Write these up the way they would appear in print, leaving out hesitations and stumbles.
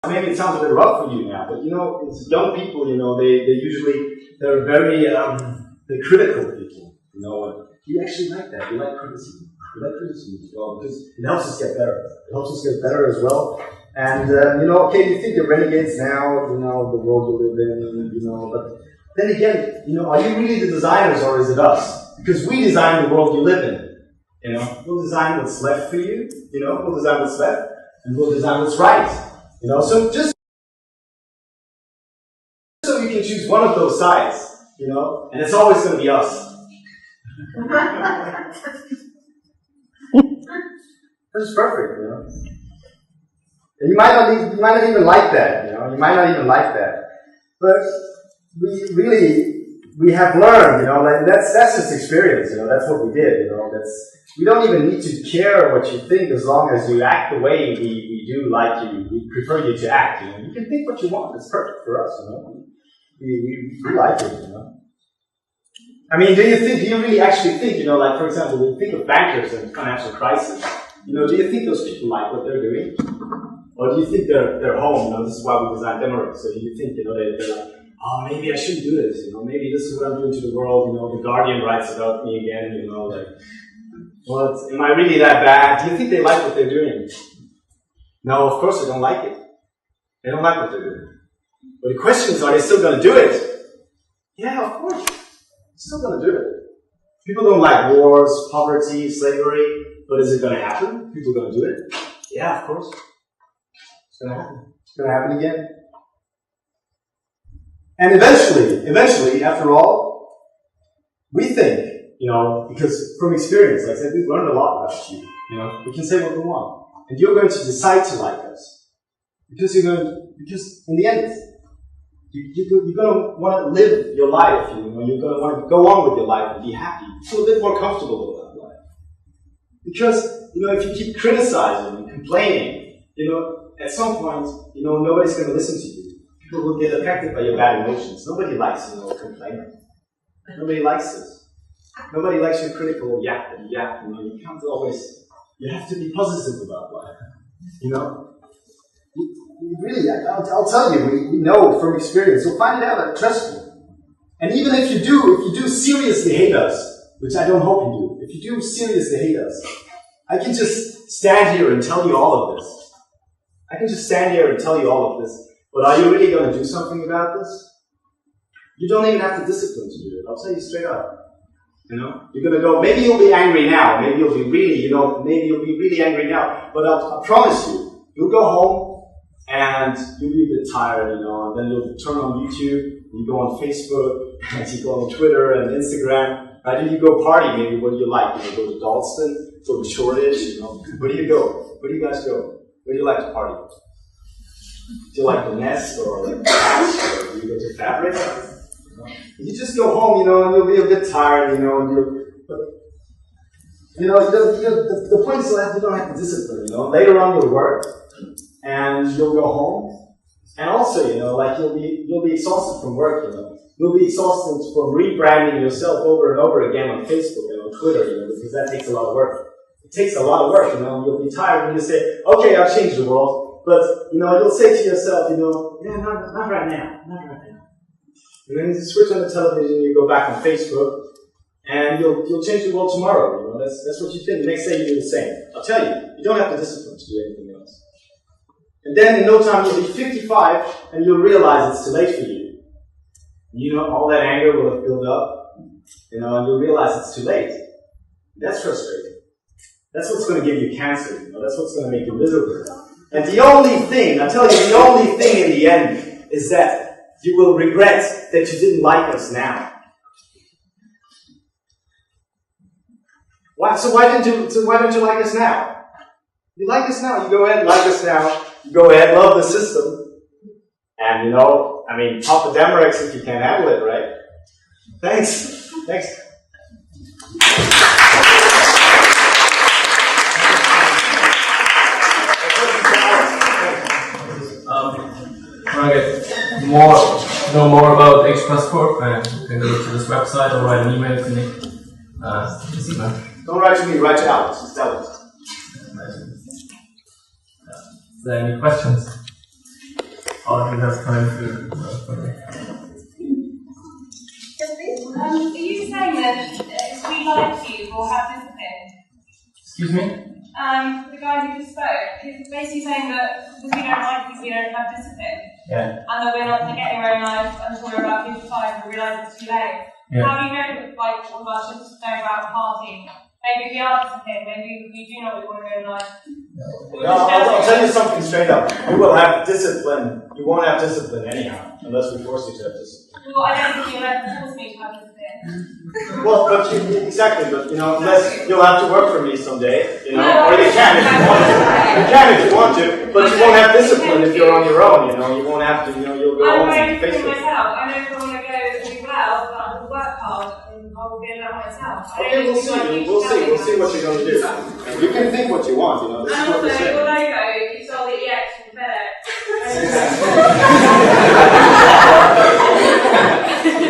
Maybe it sounds a bit rough for you now, but you know, it's young people, you know, they're very, they're critical people, you know, we actually like that, we like criticism. We like criticism as well, because it helps us get better. It helps us get better as well. And, you know, okay, you think you're renegades now, you know, the world you live in, you know, but then again, you know, are you really the designers or is it us? Because we design the world you live in, you know. We'll design what's left for you, you know, we'll design what's left, and we'll design what's right. You know, so just so you can choose one of those sides, you know, and it's always going to be us. That's perfect, you know. And you might not even like that, you know. You might not even like that, but we have learned, you know. Like that's just experience, you know. That's what we did, you know. We don't even need to care what you think as long as you act the way we do like you. We prefer you to act, you know. You can think what you want. It's perfect for us, you know. We like it, you know. I mean, do you really actually think, you know, like for example, when you think of bankers in financial crisis, you know, do you think those people like what they're doing? Or do you think they're home, you know, this is why we designed Emirates. So you think, you know, they're like, oh, maybe I shouldn't do this, you know, maybe this is what I'm doing to the world, you know, the Guardian writes about me again, you know, like, well, am I really that bad? Do you think they like what they're doing? No, of course they don't like it. They don't like what they're doing. But the question is, are they still going to do it? Yeah, of course. They're still going to do it. People don't like wars, poverty, slavery, but is it going to happen? People are going to do it? Yeah, of course. It's going to happen. It's going to happen again. And eventually, after all, we think, you know, because from experience, like I said, we've learned a lot about you. You know, we can say what we want, and you're going to decide to like us because because in the end, you're going to want to live your life. You know, you're going to want to go on with your life and be happy, feel a bit more comfortable with that life. Because you know, if you keep criticizing and complaining, you know, at some point, you know, nobody's going to listen to you. People will get affected by your bad emotions. Nobody likes, you know, complaining. Nobody likes this. Nobody likes your critical yap. You know, you can't always, you have to be positive about life. You know? Really, I'll tell you, we know from experience, so find it out, trust me. And even if you do seriously hate us, which I don't hope you do, if you do seriously hate us, I can just stand here and tell you all of this. I can just stand here and tell you all of this. But are you really going to do something about this? You don't even have the discipline to do it. I'll tell you straight up. You know, you're going to go, maybe you'll be angry now. Maybe you'll be really, you know, maybe you'll be really angry now. But I promise you, you'll go home and you'll be a bit tired, you know, and then you'll turn on YouTube, you go on Facebook, and you go on Twitter and Instagram. Right? And you go party, maybe. What do you like? You know, go to Dalston, go to Shoreditch, you know. Where do you go? Where do you guys go? Where do you like to party? Do you like the Nest or like the Patch, or do you go to Fabric? You just go home, you know, and you'll be a bit tired, you know, and the point is that you don't have the discipline, you know. Later on you'll work, and you'll go home, and also, you know, like you'll be exhausted from work, you know. You'll be exhausted from rebranding yourself over and over again on Facebook and on Twitter, you know, because that takes a lot of work. It takes a lot of work, you know. You'll be tired and you say, okay, I'll change the world. But, you know, you'll say to yourself, you know, yeah, not right now, not right now. And then you switch on the television, you go back on Facebook, and you'll change the world tomorrow, you know, that's what you think. The next day you do the same. I'll tell you, you don't have the discipline to do anything else. And then in no time you'll be 55, and you'll realize it's too late for you. You know, all that anger will have built up, you know, and you'll realize it's too late. That's frustrating. That's what's going to give you cancer, you know, that's what's going to make you miserable. And the only thing, I tell you, the only thing in the end is that you will regret that you didn't like us now. Why? So why don't you like us now? You like us now. You go ahead, like us now. You go ahead, love the system. And you know, I mean, pop the Demerex if you can handle it, right? Thanks. Thanks. Want to know more about H+corp, you can go to this website or write an email to me. This email. Don't write to me, write to Alex. Just tell it. Is there any questions? or he has time to. Are you saying that if we like you, we'll have discipline? Excuse me? The guy who just spoke, he's basically saying that because we don't like you, we don't have discipline. Yeah. And that we're not going to get anywhere in life until we're about 55 and we realise it's too late. Yeah. How do you know, like, all of us should just know about partying? Maybe we are disciplined, maybe we do know what we want to do in life. No, I'll tell you something straight up. You will have discipline. You won't have discipline anyhow, unless we force you to have discipline. Well, I don't think you'll ever force me to have discipline. Well, but exactly, but unless you'll have to work for me someday, or you can if you want to. You can if you want to, but you won't have discipline if you're on your own, you won't have to, you'll go home and face it. myself. I know if I want to go do well, but I will work hard and I will be able myself. Okay, we'll see what you're going to do. You can think what you want, this is what we're saying. And also, your logo, you stole the EX from FedEx.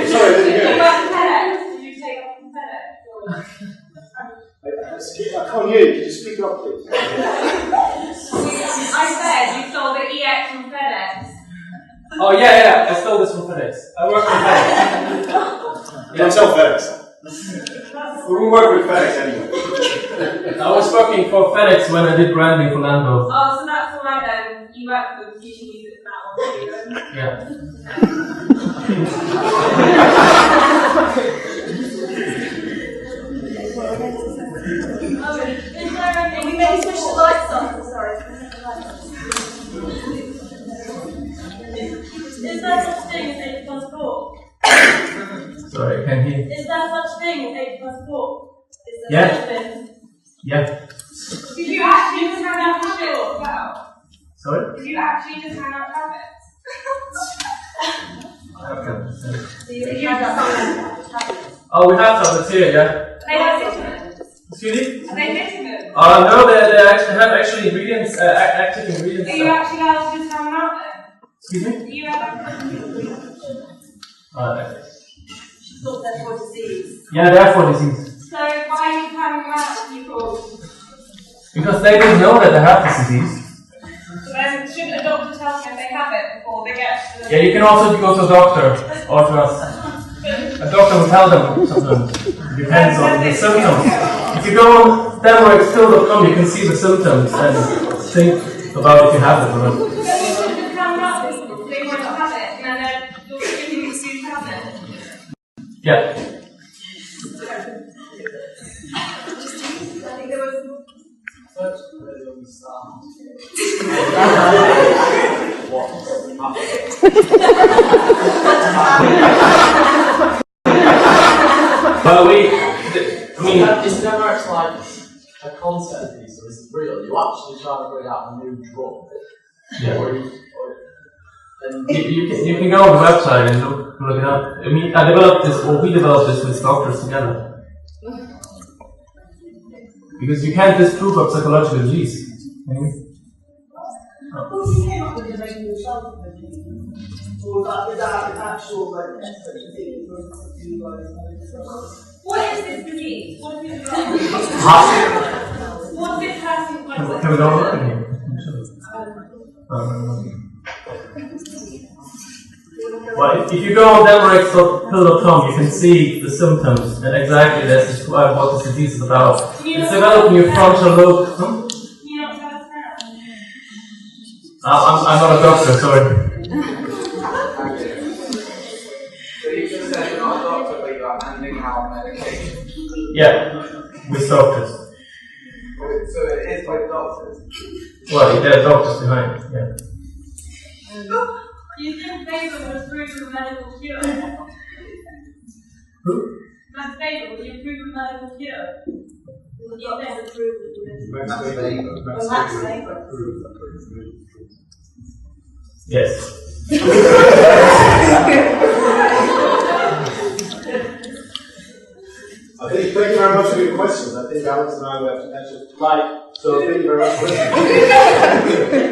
Sorry, I didn't hear You you. went to FedEx. Did you take off from FedEx? I can't hear you. Could you speak up, please? I said you stole the EX from FedEx. Oh yeah, I stole this from FedEx. I work for FedEx. Don't tell FedEx. We work with FedEx anyway. I was working for FedEx when I did branding for Lando. Oh, so that's alright then. You work for them, you should use it now. Yeah. Is there anything? We maybe switch the lights on. Sorry. Is there such thing as H+corp? Sorry, I can't hear. Is there such thing as H+corp? Yeah. Yeah. Did you actually just hand out habits as well? Sorry? Did you actually just hand out habits? Did you hand out habits? Oh, we have tablets here, yeah. They have vitamins. Excuse me? Are they vitamins? No, they have ingredients, active ingredients. Are you actually allowed to just hand them out then? Excuse me? Are you allowed to? Thought they're for disease. Yeah, they're for disease. So why are you handing them out to people? Because they didn't know that they have this disease. So then shouldn't a doctor tell them if they have it before they get to the... Yeah, you can also go to a doctor or to us. A doctor will tell them sometimes. It depends on the symptoms. If you go on camberwellpart3.com, you can see the symptoms and think about if you have it or not. So you shouldn't just hand them out to people if they might not have it, and then you're giving you excuse to have it. Yeah. I think there was... Well, It's never actually like a concept piece, or is it real? You actually trying to bring out a new drug. yeah. And You can go on the website and look it up. I mean, we developed this with doctors together. Because you can't disprove of psychological disease. Maybe? What is this disease? What is it? What's it passing like? Can we go look in here? Well, if you go on camberwellpart3.com, you can see the symptoms and exactly that's describe what this disease is about. It's developing your frontal lobe. Can you not tell us now? I'm not a doctor, sorry. so you just said you're not a doctor, but you're handing out medication. Yeah, with doctors. So it is with doctors. Well, there are doctors behind, yeah. Do you think Basil would approve of a medical cure? Who? Max Basil, would you approve of a medical cure? Yes, approve of Max Yes. I think, thank you very much for your questions. I think Alex and I will have to answer tonight. So thank you very much for listening.